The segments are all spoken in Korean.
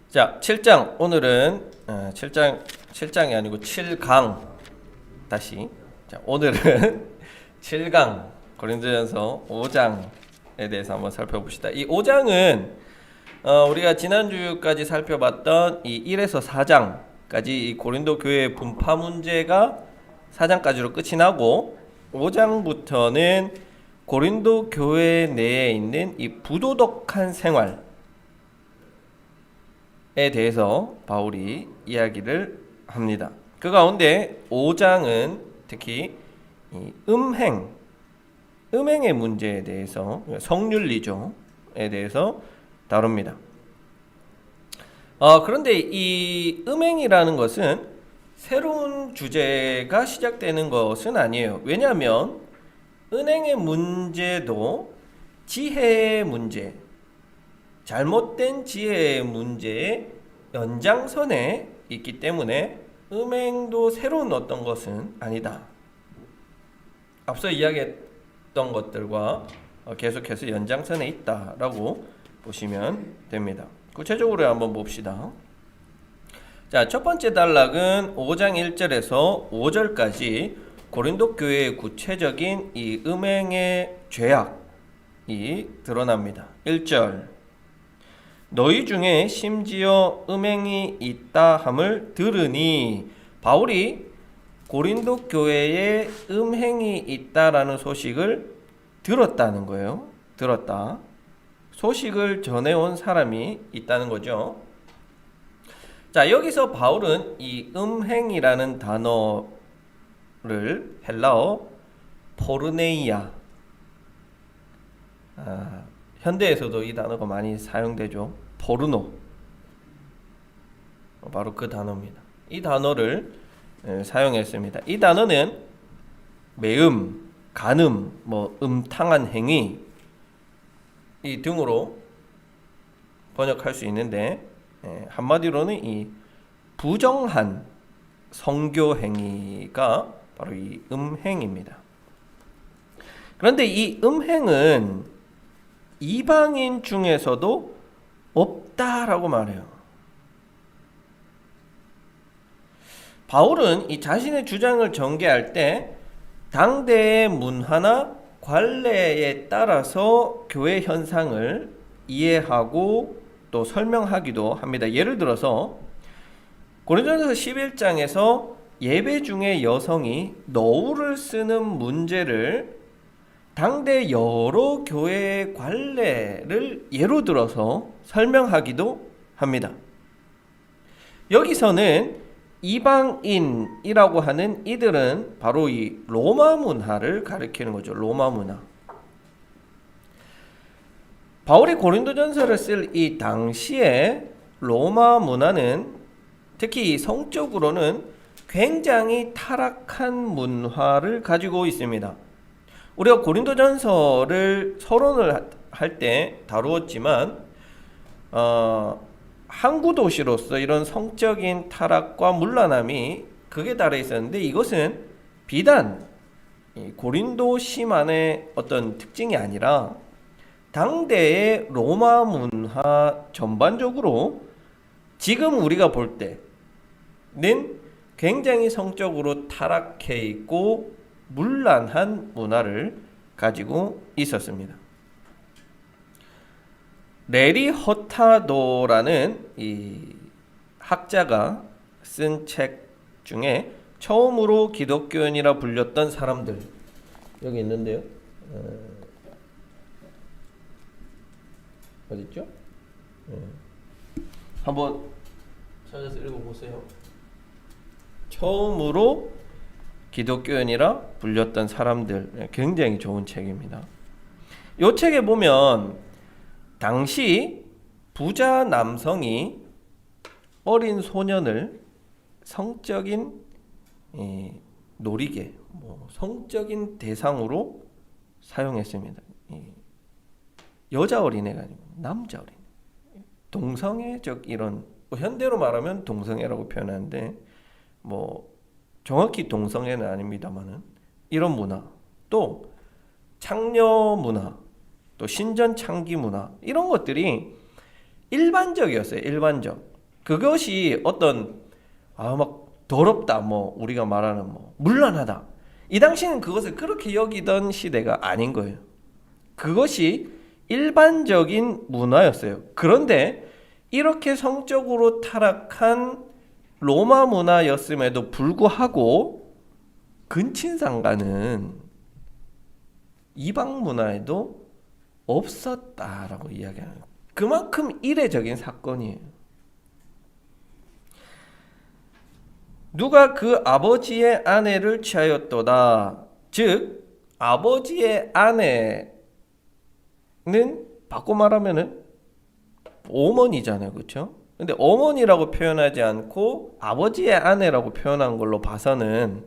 자, 7장 오늘은 7장이 아니고 7강 다시. 자, 오늘은 7강 고린도전서 5장에 대해서 한번 살펴봅시다. 이 5장은 우리가 지난주까지 살펴봤던 이 1에서 4장까지 이 고린도 교회의 분파 문제가 4장까지로 끝이 나고 5장부터는 고린도 교회 내에 있는 이 부도덕한 생활 에 대해서 바울이 이야기를 합니다. 그 가운데 5장은 특히 이 음행의 문제에 대해서 성윤리조에 대해서 다룹니다. 그런데 이 음행이라는 것은 새로운 주제가 시작되는 것은 아니에요. 왜냐하면 은행의 문제도 지혜의 문제, 잘못된 지혜의 문제의 연장선에 있기 때문에 음행도 새로운 어떤 것은 아니다. 앞서 이야기했던 것들과 계속해서 연장선에 있다라고 보시면 됩니다. 구체적으로 한번 봅시다. 자, 첫 번째 단락은 5장 1절에서 5절까지 고린도 교회의 구체적인 이 음행의 죄악이 드러납니다. 1절, 너희 중에 심지어 음행이 있다 함을 들으니, 바울이 고린도 교회에 음행이 있다라는 소식을 들었다는 거예요. 들었다. 소식을 전해온 사람이 있다는 거죠. 자, 여기서 바울은 이 음행이라는 단어를 헬라어 포르네이아, 현대에서도 이 단어가 많이 사용되죠. 포르노, 바로 그 단어입니다. 이 단어를 사용했습니다. 이 단어는 매음, 간음, 음탕한 행위 이 등으로 번역할 수 있는데, 한마디로는 이 부정한 성교 행위가 바로 이 음행입니다. 그런데 이 음행은 이방인 중에서도 없다라고 말해요. 바울은 이 자신의 주장을 전개할 때 당대의 문화나 관례에 따라서 교회 현상을 이해하고 또 설명하기도 합니다. 예를 들어서 고린도전서 11장에서 예배 중에 여성이 너울을 쓰는 문제를 당대 여러 교회의 관례를 예로 들어서 설명하기도 합니다. 여기서는 이방인이라고 하는 이들은 바로 이 로마 문화를 가리키는 거죠. 로마 문화. 바울이 고린도전서를 쓸 이 당시에 로마 문화는 특히 성적으로는 굉장히 타락한 문화를 가지고 있습니다. 우리가 고린도전서를 서론을 할 때 다루었지만 항구 도시로서 이런 성적인 타락과 문란함이 극에 달해 있었는데, 이것은 비단 고린도시만의 어떤 특징이 아니라 당대의 로마 문화 전반적으로 지금 우리가 볼 때는 굉장히 성적으로 타락해 있고 문란한 문화를 가지고 있었습니다. 레리 허타도라는 이 학자가 쓴 책 중에 처음으로 기독교인이라 불렸던 사람들, 여기 있는데요. 어디 있죠? 한번 찾아서 읽어보세요. 처음으로 기독교인이라 불렸던 사람들, 굉장히 좋은 책입니다. 이 책에 보면 당시 부자 남성이 어린 소년을 성적인 놀이개, 성적인 대상으로 사용했습니다. 여자 어린애가 아니고 남자 어린애, 동성애적 이런, 현대로 말하면 동성애라고 표현하는데 정확히 동성애는 아닙니다만은 이런 문화, 또 창녀 문화, 또 신전 창기 문화, 이런 것들이 일반적이었어요. 일반적. 그것이 어떤 막 더럽다, 뭐 우리가 말하는 뭐 문란하다. 이 당시는 그것을 그렇게 여기던 시대가 아닌 거예요. 그것이 일반적인 문화였어요. 그런데 이렇게 성적으로 타락한 로마 문화였음에도 불구하고 근친상간은 이방 문화에도 없었다라고 이야기하는 거예요. 그만큼 이례적인 사건이에요. 누가 그 아버지의 아내를 취하였도다. 즉 아버지의 아내는 바꿔 말하면은 어머니잖아요, 그렇죠? 근데 어머니라고 표현하지 않고 아버지의 아내라고 표현한 걸로 봐서는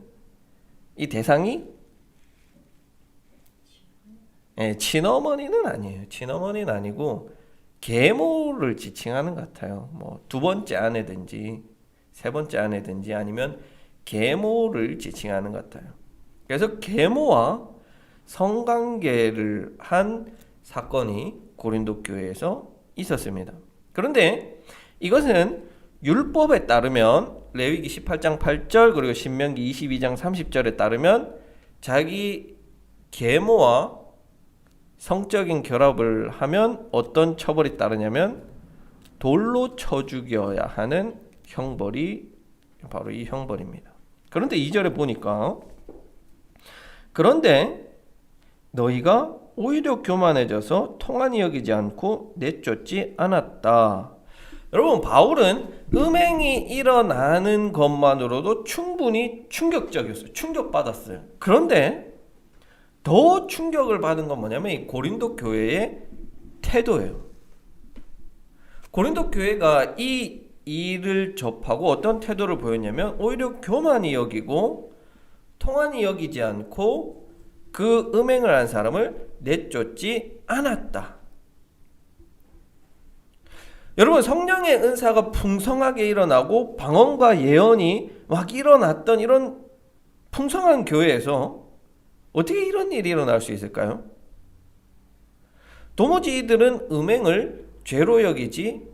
이 대상이 친어머니는 아니에요. 친어머니는 아니고 계모를 지칭하는 것 같아요. 뭐 두 번째 아내든지 세 번째 아내든지 아니면 계모를 지칭하는 것 같아요. 그래서 계모와 성관계를 한 사건이 고린도 교회에서 있었습니다. 그런데 이것은 율법에 따르면 레위기 18장 8절 그리고 신명기 22장 30절에 따르면 자기 계모와 성적인 결합을 하면 어떤 처벌이 따르냐면 돌로 쳐 죽여야 하는 형벌이 바로 이 형벌입니다. 그런데 2절에 보니까 그런데 너희가 오히려 교만해져서 통한이 여기지 않고 내쫓지 않았다. 여러분, 바울은 음행이 일어나는 것만으로도 충분히 충격적이었어요. 충격받았어요. 그런데 더 충격을 받은 건 뭐냐면 이 고린도 교회의 태도예요. 고린도 교회가 이 일을 접하고 어떤 태도를 보였냐면 오히려 교만이 여기고 통한이 여기지 않고 그 음행을 한 사람을 내쫓지 않았다. 여러분, 성령의 은사가 풍성하게 일어나고 방언과 예언이 막 일어났던 이런 풍성한 교회에서 어떻게 이런 일이 일어날 수 있을까요? 도무지 이들은 음행을 죄로 여기지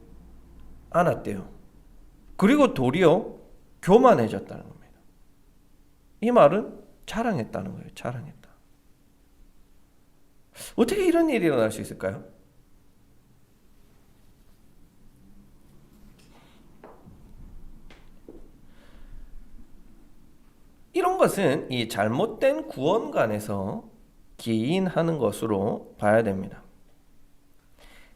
않았대요. 그리고 도리어 교만해졌다는 겁니다. 이 말은 자랑했다는 거예요. 자랑했다. 어떻게 이런 일이 일어날 수 있을까요? 이런 것은 이 잘못된 구원관에서 기인하는 것으로 봐야 됩니다.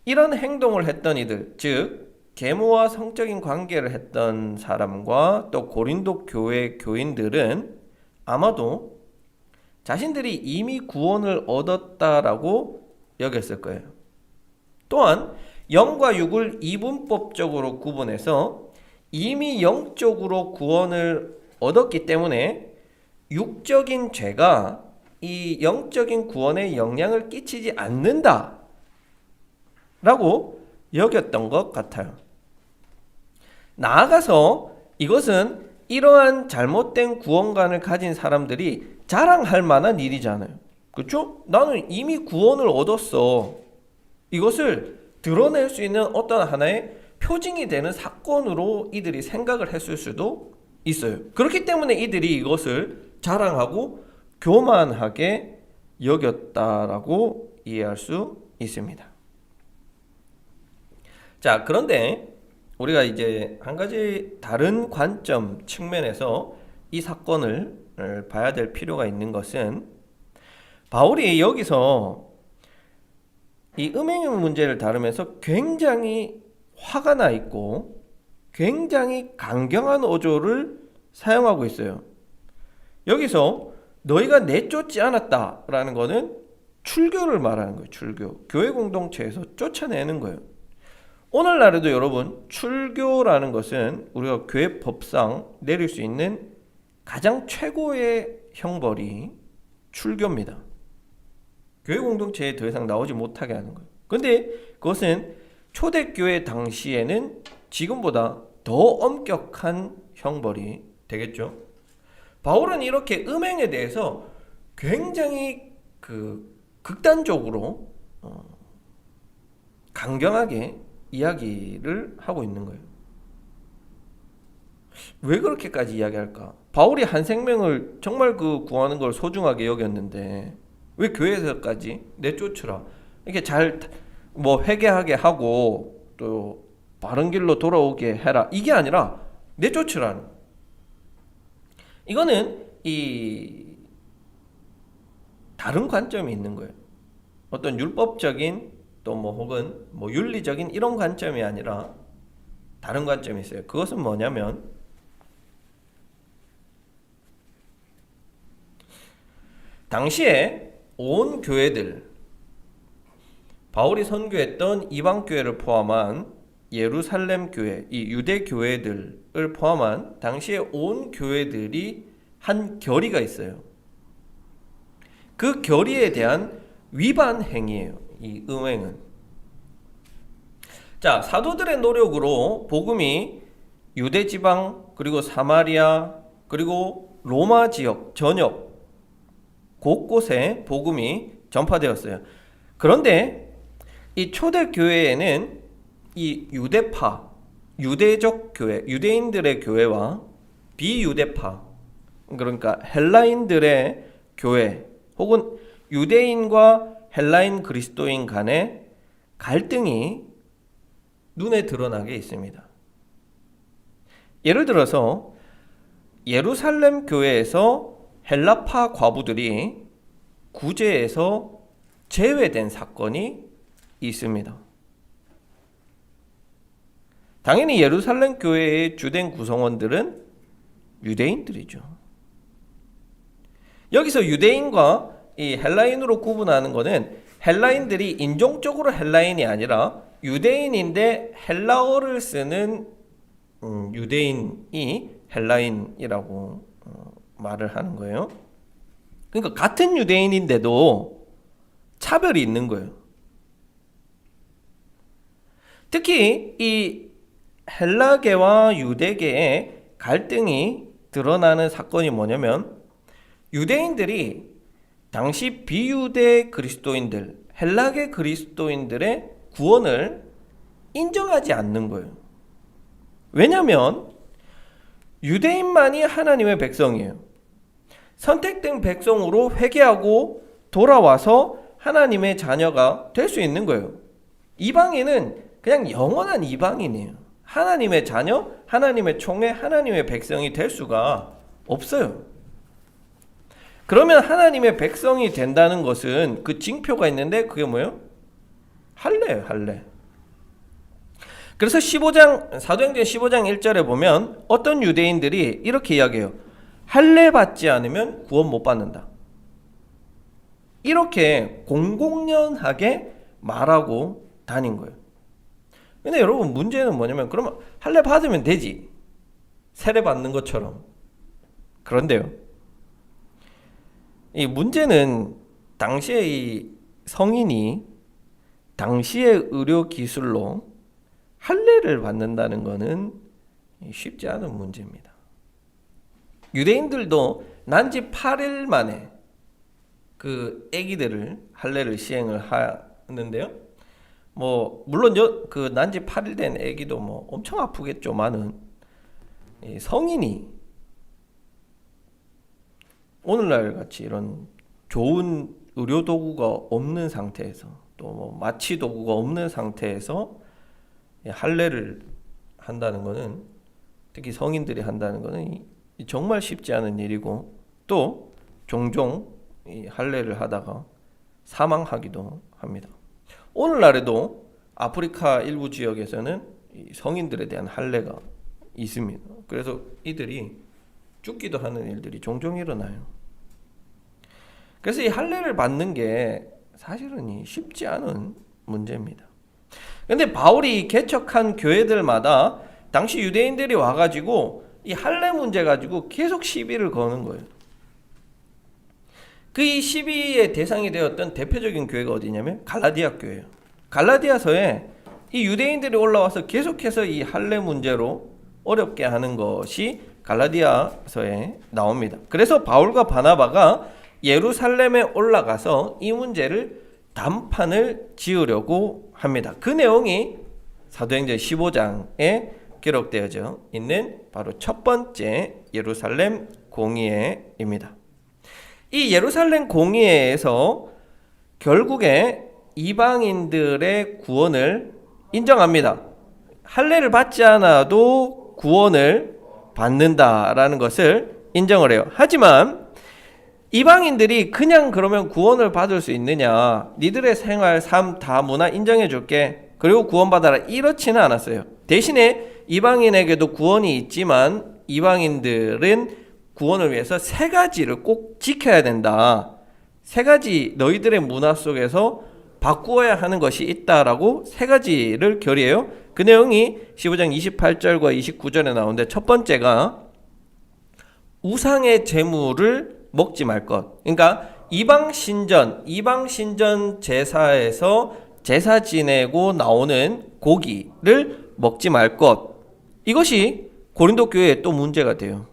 이런 행동을 했던 이들, 즉 계모와 성적인 관계를 했던 사람과 또 고린도 교회 교인들은 아마도 자신들이 이미 구원을 얻었다라고 여겼을 거예요. 또한 영과 육을 이분법적으로 구분해서 이미 영적으로 구원을 얻었기 때문에 육적인 죄가 이 영적인 구원에 영향을 끼치지 않는다 라고 여겼던 것 같아요. 나아가서 이것은 이러한 잘못된 구원관을 가진 사람들이 자랑할 만한 일이잖아요. 그렇죠? 나는 이미 구원을 얻었어. 이것을 드러낼 수 있는 어떤 하나의 표징이 되는 사건으로 이들이 생각을 했을 수도 있어요. 그렇기 때문에 이들이 이것을 자랑하고 교만하게 여겼다라고 이해할 수 있습니다. 자, 그런데 우리가 이제 한 가지 다른 관점 측면에서 이 사건을 봐야 될 필요가 있는 것은 바울이 여기서 이 음행의 문제를 다루면서 굉장히 화가 나 있고 굉장히 강경한 어조를 사용하고 있어요. 여기서 너희가 내쫓지 않았다라는 것은 출교를 말하는 거예요. 출교. 교회 공동체에서 쫓아내는 거예요. 오늘날에도 여러분, 출교라는 것은 우리가 교회 법상 내릴 수 있는 가장 최고의 형벌이 출교입니다. 교회 공동체에 더 이상 나오지 못하게 하는 거예요. 그런데 그것은 초대교회 당시에는 지금보다 더 엄격한 형벌이 되겠죠. 바울은 이렇게 음행에 대해서 굉장히 극단적으로 강경하게 이야기를 하고 있는 거예요. 왜 그렇게까지 이야기할까? 바울이 한 생명을 정말 그 구하는 걸 소중하게 여겼는데 왜 교회에서까지 내쫓으라, 이렇게 잘 뭐 회개하게 하고 또 바른 길로 돌아오게 해라, 이게 아니라 내쫓으라는. 이거는 이 다른 관점이 있는 거예요. 어떤 율법적인 또 뭐 혹은 뭐 윤리적인 이런 관점이 아니라 다른 관점이 있어요. 그것은 뭐냐면 당시에 온 교회들, 바울이 선교했던 이방 교회를 포함한 예루살렘 교회, 이 유대 교회들을 포함한 당시에 온 교회들이 한 결의가 있어요. 그 결의에 대한 위반 행위예요, 이 음행은. 자, 사도들의 노력으로 복음이 유대 지방 그리고 사마리아 그리고 로마 지역 전역 곳곳에 복음이 전파되었어요. 그런데 이 초대 교회에는 이 유대파, 유대적 교회, 유대인들의 교회와 비유대파, 그러니까 헬라인들의 교회 혹은 유대인과 헬라인 그리스도인 간의 갈등이 눈에 드러나게 있습니다. 예를 들어서 예루살렘 교회에서 헬라파 과부들이 구제에서 제외된 사건이 있습니다. 당연히 예루살렘 교회의 주된 구성원들은 유대인들이죠. 여기서 유대인과 이 헬라인으로 구분하는 것은 헬라인들이 인종적으로 헬라인이 아니라 유대인인데 헬라어를 쓰는 유대인이 헬라인이라고 말을 하는 거예요. 그러니까 같은 유대인인데도 차별이 있는 거예요. 특히 이 헬라계와 유대계의 갈등이 드러나는 사건이 뭐냐면 유대인들이 당시 비유대 그리스도인들, 헬라계 그리스도인들의 구원을 인정하지 않는 거예요. 왜냐하면 유대인만이 하나님의 백성이에요. 선택된 백성으로 회개하고 돌아와서 하나님의 자녀가 될 수 있는 거예요. 이방인은 그냥 영원한 이방인이에요. 하나님의 자녀, 하나님의 총회, 하나님의 백성이 될 수가 없어요. 그러면 하나님의 백성이 된다는 것은 그 징표가 있는데 그게 뭐예요? 할례예요, 할례. 그래서 사도행전 15장 1절에 보면 어떤 유대인들이 이렇게 이야기해요. 할례 받지 않으면 구원 못 받는다. 이렇게 공공연하게 말하고 다닌 거예요. 근데 여러분 문제는 뭐냐면 그러면 할례 받으면 되지. 세례 받는 것처럼. 그런데요. 이 문제는 당시에 이 성인이 당시의 의료 기술로 할례를 받는다는 것은 쉽지 않은 문제입니다. 유대인들도 난지 8일 만에 그 아기들을 할례를 시행을 하는데요. 뭐 물론 그 난지 8일 된 아기도 뭐 엄청 아프겠죠만은 성인이 오늘날 같이 이런 좋은 의료 도구가 없는 상태에서 또 뭐 마취 도구가 없는 상태에서 할례를 한다는 것은 특히 성인들이 한다는 것은 정말 쉽지 않은 일이고 또 종종 이 할례를 하다가 사망하기도 합니다. 오늘날에도 아프리카 일부 지역에서는 성인들에 대한 할례가 있습니다. 그래서 이들이 죽기도 하는 일들이 종종 일어나요. 그래서 이 할례를 받는 게 사실은 쉽지 않은 문제입니다. 근데 바울이 개척한 교회들마다 당시 유대인들이 와가지고 이 할례 문제 가지고 계속 시비를 거는 거예요. 그 이 시비의 대상이 되었던 대표적인 교회가 어디냐면 갈라디아 교회예요. 갈라디아서에 이 유대인들이 올라와서 계속해서 이 할례 문제로 어렵게 하는 것이 갈라디아서에 나옵니다. 그래서 바울과 바나바가 예루살렘에 올라가서 이 문제를 단판을 지으려고 합니다. 그 내용이 사도행전 15장에 기록되어져 있는 바로 첫 번째 예루살렘 공의회입니다. 이 예루살렘 공의회에서 결국에 이방인들의 구원을 인정합니다. 할례를 받지 않아도 구원을 받는다라는 것을 인정을 해요. 하지만 이방인들이 그냥 그러면 구원을 받을 수 있느냐, 니들의 생활, 삶 다 문화 인정해 줄게, 그리고 구원받아라, 이렇지는 않았어요. 대신에 이방인에게도 구원이 있지만 이방인들은 구원을 위해서 세 가지를 꼭 지켜야 된다. 세 가지 너희들의 문화 속에서 바꾸어야 하는 것이 있다라고 세 가지를 결의해요. 그 내용이 15장 28절과 29절에 나오는데, 첫 번째가 우상의 제물을 먹지 말 것. 그러니까 이방 신전 제사에서 제사 지내고 나오는 고기를 먹지 말 것. 이것이 고린도 교회에 또 문제가 돼요.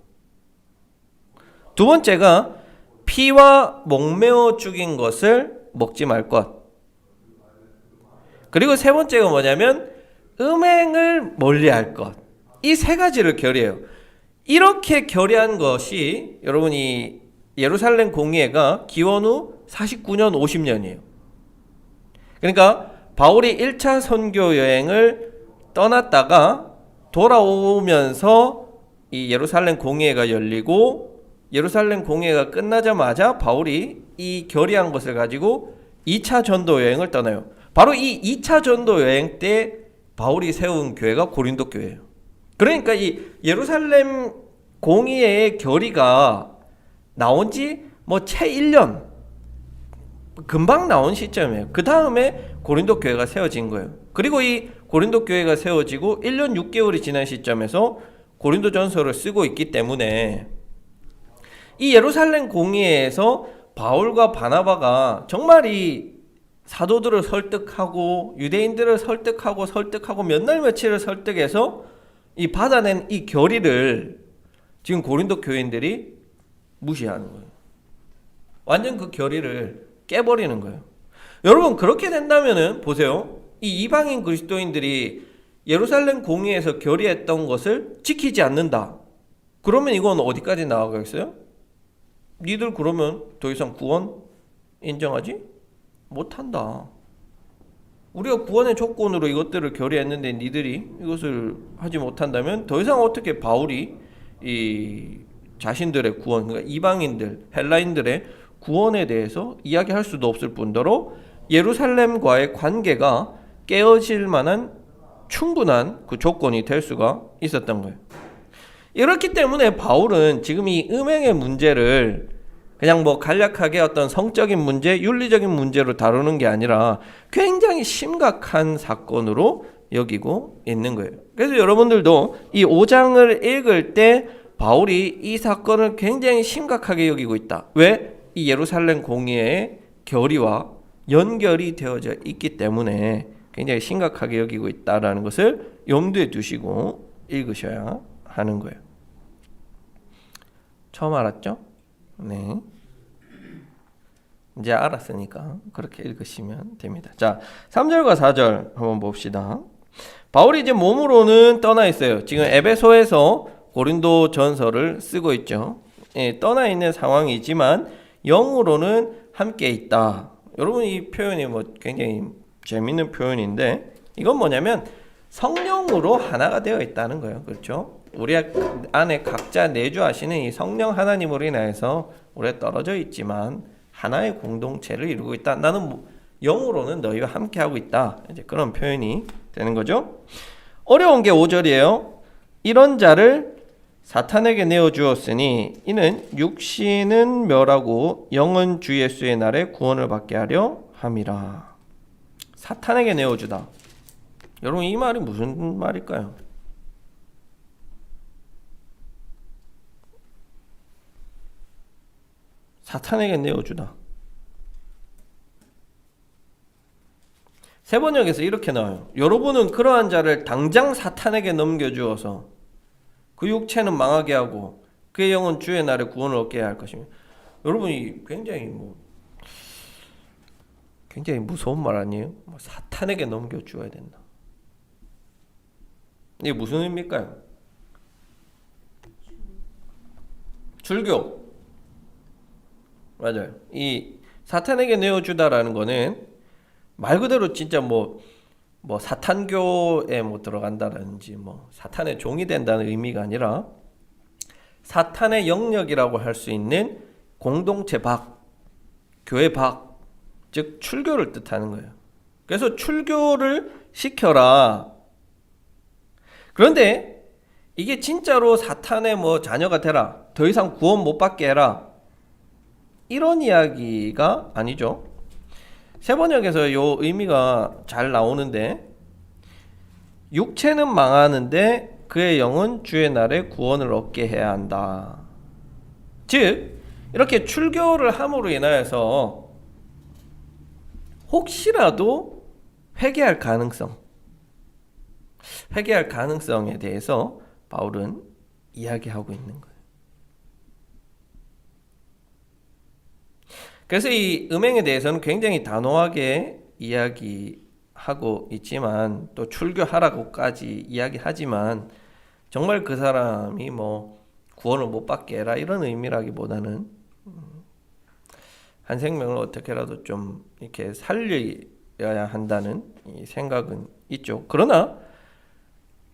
두 번째가 피와 목매어 죽인 것을 먹지 말 것. 그리고 세 번째가 뭐냐면 음행을 멀리할 것. 이 세 가지를 결의해요. 이렇게 결의한 것이 여러분이 예루살렘 공의회가 기원 후 49년 50년이에요. 그러니까 바울이 1차 선교 여행을 떠났다가 돌아오면서 이 예루살렘 공의회가 열리고, 예루살렘 공의회가 끝나자마자 바울이 이 결의한 것을 가지고 2차 전도 여행을 떠나요. 바로 이 2차 전도 여행 때 바울이 세운 교회가 고린도 교회예요. 그러니까 이 예루살렘 공의회의 결의가 나온 지 채 1년, 금방 나온 시점이에요. 그 다음에 고린도 교회가 세워진 거예요. 그리고 이 고린도 교회가 세워지고 1년 6개월이 지난 시점에서 고린도 전서를 쓰고 있기 때문에 이 예루살렘 공의회에서 바울과 바나바가 정말 이 사도들을 설득하고 유대인들을 설득하고 몇 날 며칠을 설득해서 이 받아낸 이 결의를 지금 고린도 교인들이 무시하는 거예요. 완전 그 결의를 깨버리는 거예요. 여러분, 그렇게 된다면은 보세요. 이 이방인 그리스도인들이 예루살렘 공의회에서 결의했던 것을 지키지 않는다. 그러면 이건 어디까지 나아가겠어요? 니들 그러면 더 이상 구원 인정하지 못한다. 우리가 구원의 조건으로 이것들을 결의했는데 니들이 이것을 하지 못한다면 더 이상 어떻게 바울이 이 자신들의 구원, 그러니까 이방인들, 헬라인들의 구원에 대해서 이야기할 수도 없을 뿐더러 예루살렘과의 관계가 깨어질 만한 충분한 그 조건이 될 수가 있었던 거예요. 이렇기 때문에 바울은 지금 이 음행의 문제를 그냥 간략하게 어떤 성적인 문제, 윤리적인 문제로 다루는 게 아니라 굉장히 심각한 사건으로 여기고 있는 거예요. 그래서 여러분들도 이 5장을 읽을 때 바울이 이 사건을 굉장히 심각하게 여기고 있다. 왜? 이 예루살렘 공의회의 결의와 연결이 되어져 있기 때문에 굉장히 심각하게 여기고 있다라는 것을 염두에 두시고 읽으셔야 하는 거예요. 처음 알았죠? 네. 이제 알았으니까 그렇게 읽으시면 됩니다. 자, 3절과 4절 한번 봅시다. 바울이 이제 몸으로는 떠나 있어요. 지금 에베소에서 고린도 전서를 쓰고 있죠. 예, 떠나 있는 상황이지만 영으로는 함께 있다. 여러분, 이 표현이 굉장히 재밌는 표현인데, 이건 뭐냐면 성령으로 하나가 되어 있다는 거예요. 그렇죠? 우리 안에 각자 내주하시는 이 성령 하나님으로 인해서 우리가 떨어져 있지만 하나의 공동체를 이루고 있다. 나는 영으로는 너희와 함께 하고 있다. 이제 그런 표현이 되는 거죠. 어려운 게 5절이에요. 이런 자를 사탄에게 내어주었으니 이는 육신은 멸하고 영은 주 예수의 날에 구원을 받게 하려 함이라. 사탄에게 내어주다. 여러분, 이 말이 무슨 말일까요? 사탄에게 내어주다. 세 번역에서 이렇게 나와요. 여러분은 그러한 자를 당장 사탄에게 넘겨주어서 그 육체는 망하게 하고 그의 영은 주의 날에 구원을 얻게 할 것입니다. 여러분이 굉장히 무서운 말 아니에요? 사탄에게 넘겨주어야 된다. 이게 무슨 의미일까요? 출교. 맞아요. 이 사탄에게 내어주다라는 거는 말 그대로 진짜 뭐 사탄교에 뭐 들어간다든지 뭐 사탄의 종이 된다는 의미가 아니라 사탄의 영역이라고 할 수 있는 공동체 밖, 교회 밖, 즉 출교를 뜻하는 거예요. 그래서 출교를 시켜라. 그런데 이게 진짜로 사탄의 뭐 자녀가 되라, 더 이상 구원 못 받게 해라, 이런 이야기가 아니죠. 세번역에서 요 의미가 잘 나오는데, 육체는 망하는데 그의 영은 주의 날에 구원을 얻게 해야 한다. 즉 이렇게 출교를 함으로 인하여서 혹시라도 회개할 가능성에 대해서 바울은 이야기하고 있는 거예요. 그래서 이 음행에 대해서는 굉장히 단호하게 이야기하고 있지만, 또 출교하라고까지 이야기하지만, 정말 그 사람이 뭐 구원을 못 받게 해라 이런 의미라기보다는 한 생명을 어떻게라도 좀 이렇게 살려야 한다는 이 생각은 있죠. 그러나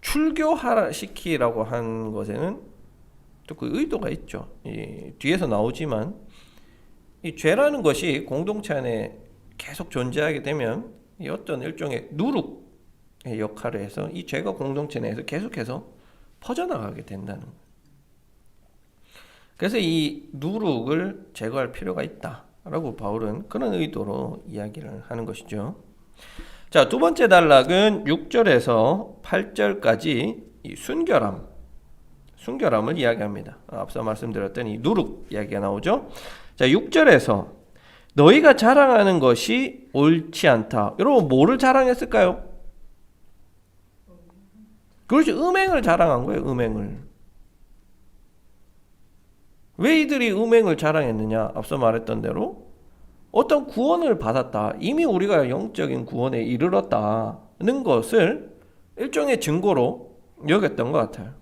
출교시키라고 한 것에는 또 그 의도가 있죠. 이 뒤에서 나오지만, 이 죄라는 것이 공동체 안에 계속 존재하게 되면 이 어떤 일종의 누룩의 역할을 해서 이 죄가 공동체 내에서 계속해서 퍼져나가게 된다는 거예요. 그래서 이 누룩을 제거할 필요가 있다라고 바울은 그런 의도로 이야기를 하는 것이죠. 자, 두 번째 단락은 6절에서 8절까지 이 순결함을 이야기합니다. 앞서 말씀드렸던 이 누룩 이야기가 나오죠. 자, 6절에서 너희가 자랑하는 것이 옳지 않다. 여러분, 뭐를 자랑했을까요? 그렇죠. 음행을 자랑한 거예요. 음행을. 왜 이들이 음행을 자랑했느냐? 앞서 말했던 대로 어떤 구원을 받았다, 이미 우리가 영적인 구원에 이르렀다는 것을 일종의 증거로 여겼던 것 같아요.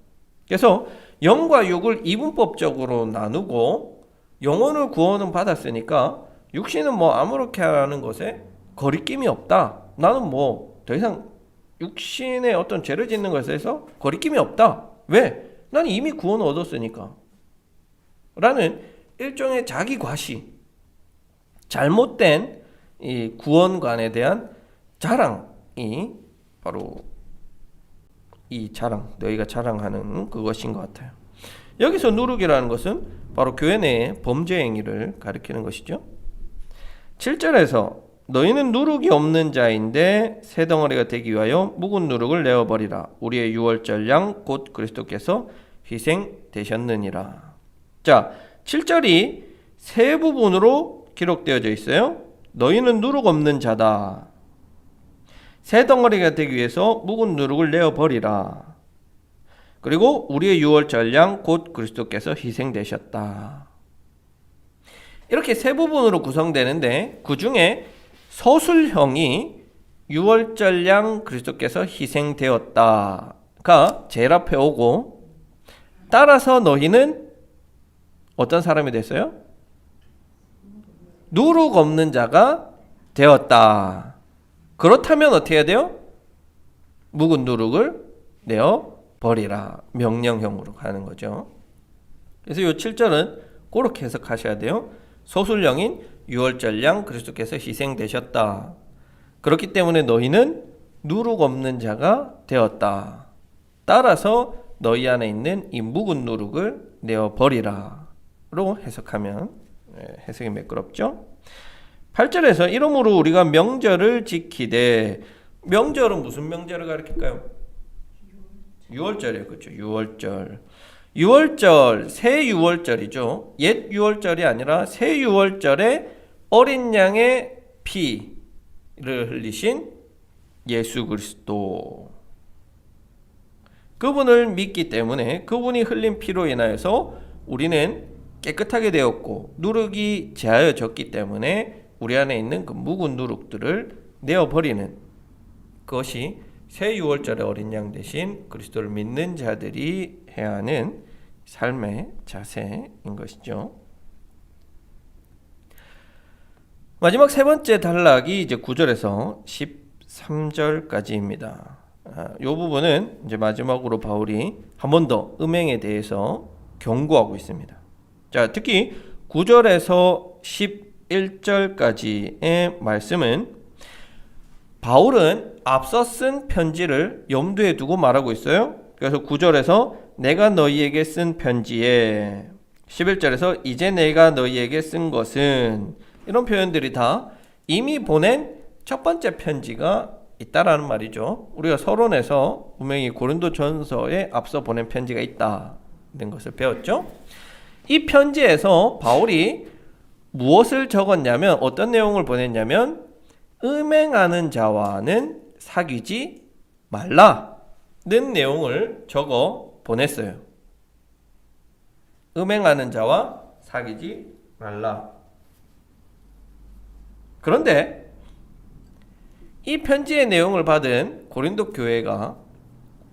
그래서 영과 육을 이분법적으로 나누고 영혼을 구원은 받았으니까 육신은 뭐 아무렇게 하는 것에 거리낌이 없다. 나는 뭐 더 이상 육신의 어떤 죄를 짓는 것에서 거리낌이 없다. 왜? 나는 이미 구원을 얻었으니까. 라는 일종의 자기 과시, 잘못된 이 구원관에 대한 자랑이 바로 이 자랑, 너희가 자랑하는 그것인 것 같아요. 여기서 누룩이라는 것은 바로 교회 내의 범죄 행위를 가리키는 것이죠. 7절에서 너희는 누룩이 없는 자인데 새 덩어리가 되기 위하여 묵은 누룩을 내어버리라. 우리의 유월절 양 곧 그리스도께서 희생되셨느니라. 자, 7절이 세 부분으로 기록되어져 있어요. 너희는 누룩 없는 자다. 새 덩어리가 되기 위해서 묵은 누룩을 내어버리라. 그리고 우리의 유월절 양 곧 그리스도께서 희생되셨다. 이렇게 세 부분으로 구성되는데, 그 중에 서술형이 유월절 양 그리스도께서 희생되었다가 제일 앞에 오고, 따라서 너희는 어떤 사람이 됐어요? 누룩 없는 자가 되었다. 그렇다면 어떻게 해야 돼요? 묵은 누룩을 내어 버리라. 명령형으로 가는 거죠. 그래서 이 7절은 그렇게 해석하셔야 돼요. 소술령인 유월절 양 그리스도께서 희생되셨다. 그렇기 때문에 너희는 누룩 없는 자가 되었다. 따라서 너희 안에 있는 이 묵은 누룩을 내어 버리라. 로 해석하면 해석이 매끄럽죠. 8절에서 이러므로 우리가 명절을 지키되, 명절은 무슨 명절을 가리킬까요? 유월절이에요. 그렇죠. 유월절, 새 유월절이죠. 옛 유월절이 아니라 새 유월절에 어린 양의 피를 흘리신 예수 그리스도, 그분을 믿기 때문에 그분이 흘린 피로 인하여서 우리는 깨끗하게 되었고 누룩이 제하여졌기 때문에 우리 안에 있는 그 묵은 누룩들을 내어버리는 그것이 새 유월절의 어린 양 대신 그리스도를 믿는 자들이 해야 하는 삶의 자세인 것이죠. 마지막 세 번째 단락이 이제 9절에서 13절까지입니다. 이 부분은 이제 마지막으로 바울이 한 번 더 음행에 대해서 경고하고 있습니다. 자, 특히 9절에서 11절까지의 말씀은 바울은 앞서 쓴 편지를 염두에 두고 말하고 있어요. 그래서 9절에서 내가 너희에게 쓴 편지에, 11절에서 이제 내가 너희에게 쓴 것은, 이런 표현들이 다 이미 보낸 첫 번째 편지가 있다라는 말이죠. 우리가 서론에서 분명히 고린도전서에 앞서 보낸 편지가 있다는 것을 배웠죠. 이 편지에서 바울이 무엇을 적었냐면, 어떤 내용을 보냈냐면 음행하는 자와는 사귀지 말라는 내용을 적어 보냈어요. 음행하는 자와 사귀지 말라. 그런데 이 편지의 내용을 받은 고린도 교회가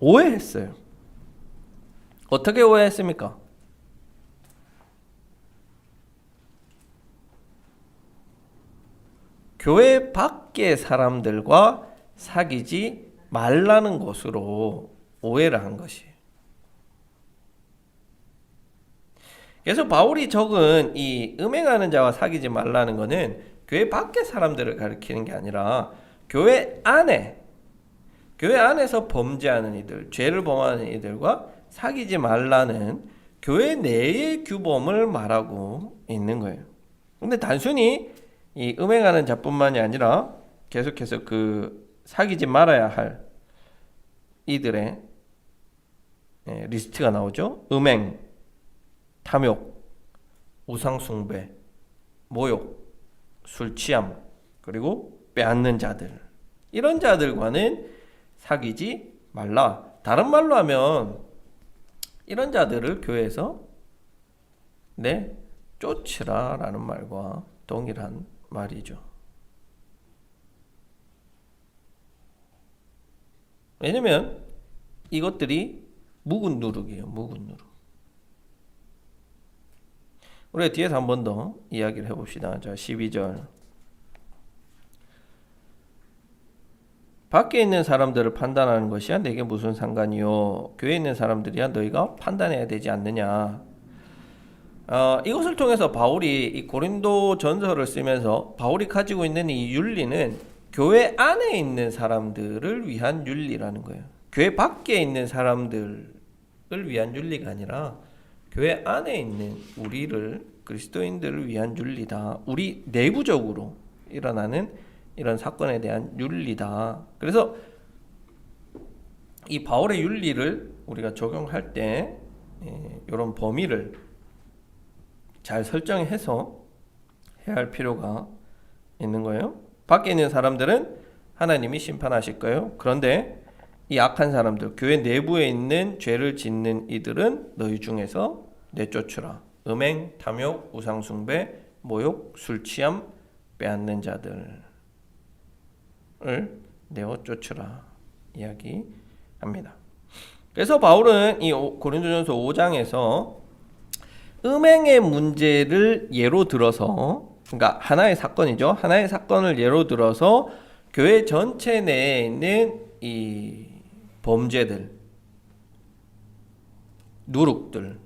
오해했어요. 어떻게 오해했습니까? 교회 밖의 사람들과 사귀지 말라는 것으로 오해를 한 것이에요. 그래서 바울이 적은 이 음행하는 자와 사귀지 말라는 것은 교회 밖의 사람들을 가리키는 게 아니라 교회 안에서 범죄하는 이들, 죄를 범하는 이들과 사귀지 말라는 교회 내의 규범을 말하고 있는 거예요. 근데 단순히 이 음행하는 자뿐만이 아니라 계속해서 그 사귀지 말아야 할 이들의 리스트가 나오죠. 음행, 탐욕, 우상숭배, 모욕, 술취함, 그리고 빼앗는 자들, 이런 자들과는 사귀지 말라. 다른 말로 하면 이런 자들을 교회에서 쫓으라 라는 말과 동일한 말이죠. 왜냐면 이것들이 묵은 누룩이에요. 묵은 누룩. 우리가 뒤에서 한 번 더 이야기를 해봅시다. 자, 12절. 밖에 있는 사람들을 판단하는 것이야 내게 무슨 상관이요? 교회에 있는 사람들이야 너희가 판단해야 되지 않느냐? 이것을 통해서 바울이 이 고린도 전서를 쓰면서 바울이 가지고 있는 이 윤리는 교회 안에 있는 사람들을 위한 윤리라는 거예요. 교회 밖에 있는 사람들을 위한 윤리가 아니라 교회 안에 있는 우리를, 그리스도인들을 위한 윤리다. 우리 내부적으로 일어나는 이런 사건에 대한 윤리다. 그래서 이 바울의 윤리를 우리가 적용할 때 이런 범위를 잘 설정해서 해야 할 필요가 있는 거예요. 밖에 있는 사람들은 하나님이 심판하실 거예요. 그런데 이 악한 사람들, 교회 내부에 있는 죄를 짓는 이들은 너희 중에서 내쫓으라. 음행, 탐욕, 우상숭배, 모욕, 술취함, 빼앗는 자들을 내어 쫓으라 이야기합니다. 그래서 바울은 이 고린도전서 5장에서 음행의 문제를 예로 들어서, 그러니까 하나의 사건이죠. 하나의 사건을 예로 들어서 교회 전체 내에 있는 이 범죄들, 누룩들,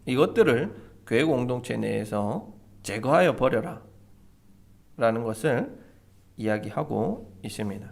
이것들을 교회 공동체 내에서 제거하여 버려라 라는 것을 이야기하고 있습니다.